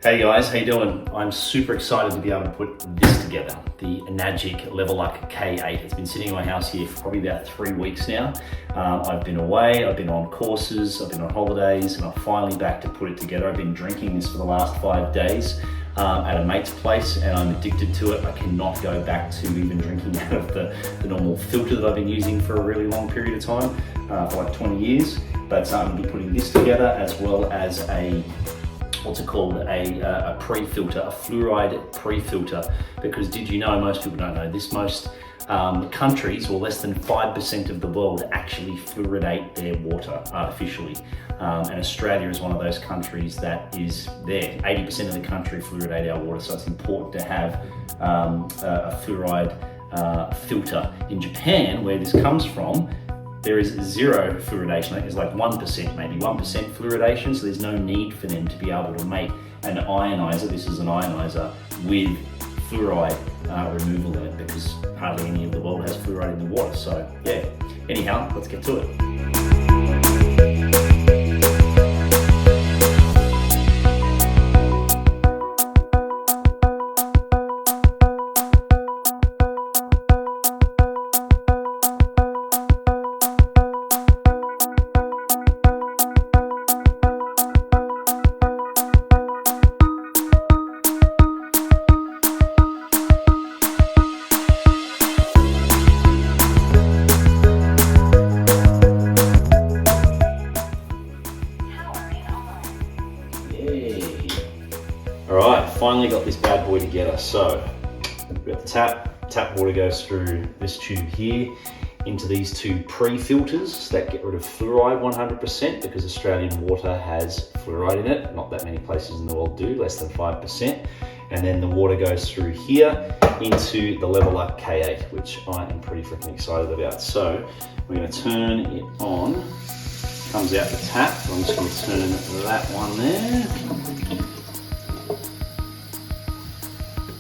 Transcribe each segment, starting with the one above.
Hey guys, how you doing? I'm super excited to be able to put this together, the Enagic Leveluk K8. It's been sitting in my house here for probably about 3 weeks now. I've been away, I've been on courses, I've been on holidays, and I'm finally back to put it together. I've been drinking this for the last 5 days at a mate's place, and I'm addicted to it. I cannot go back to even drinking out of the normal filter that I've been using for a really long period of time, for like 20 years. But I'm going to be putting this together as well as what's it called, a pre-filter, a fluoride pre-filter, because did you know, most people don't know this, most countries, or less than 5% of the world, actually fluoridate their water artificially. And Australia is one of those countries that is there. 80% of the country fluoridate our water, so it's important to have a fluoride filter. In Japan, where this comes from, there is zero fluoridation. There's like 1%, maybe 1% fluoridation, so there's no need for them to be able to make an ioniser, this is an ioniser, with fluoride removal in it, because hardly any of the world has fluoride in the water. So yeah, anyhow, let's get to it. Alright, finally got this bad boy together. So, we've got the tap water goes through this tube here into these two pre-filters that get rid of fluoride 100%, because Australian water has fluoride in it. Not that many places in the world do, less than 5%. And then the water goes through here into the Leveluk K8, which I am pretty freaking excited about. So, we're going to turn it on. Comes out the tap, so I'm just going to turn that one there.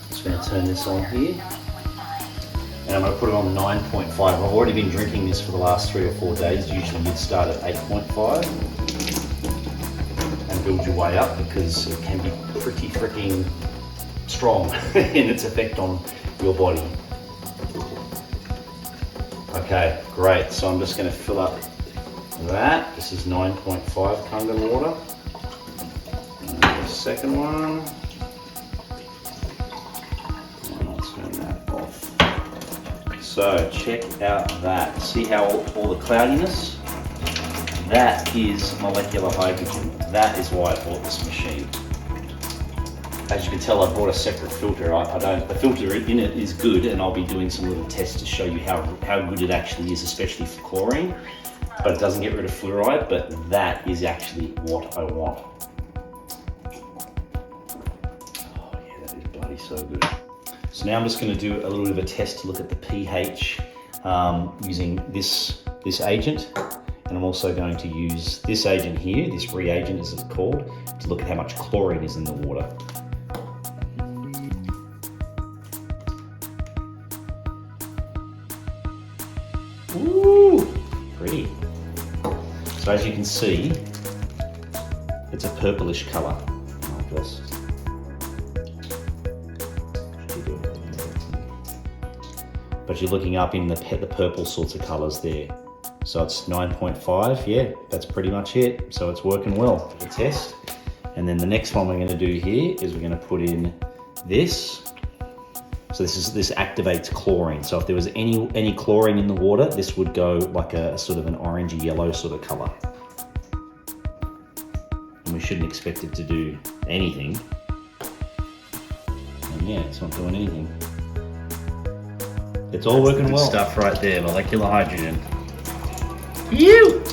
Just going to turn this on here, and I'm going to put it on 9.5. I've already been drinking this for the last 3 or 4 days. Usually you'd start at 8.5 and build your way up, because it can be pretty freaking strong in its effect on your body. Okay, great. So I'm just going to fill up that. This is 9.5 Kangen water. And the second one. So check out that. See how all the cloudiness? That is molecular hydrogen. That is why I bought this machine. As you can tell, I bought a separate filter. The filter in it is good, and I'll be doing some little tests to show you how good it actually is, especially for chlorine. But it doesn't get rid of fluoride, but that is actually what I want. Oh yeah, that is bloody so good. So now I'm just going to do a little bit of a test to look at the pH using this agent, and I'm also going to use this agent here, this reagent as it's called, to look at how much chlorine is in the water. Ooh, pretty. So as you can see, it's a purplish colour. But you're looking up in the purple sorts of colours there. So it's 9.5, yeah, that's pretty much it. So it's working well for the test. And then the next one we're going to do here is we're going to put in this. So this activates chlorine. So if there was any chlorine in the water, this would go like a sort of an orangey yellow sort of colour. And we shouldn't expect it to do anything. And yeah, it's not doing anything. It's all working well. Stuff right there, molecular hydrogen. You!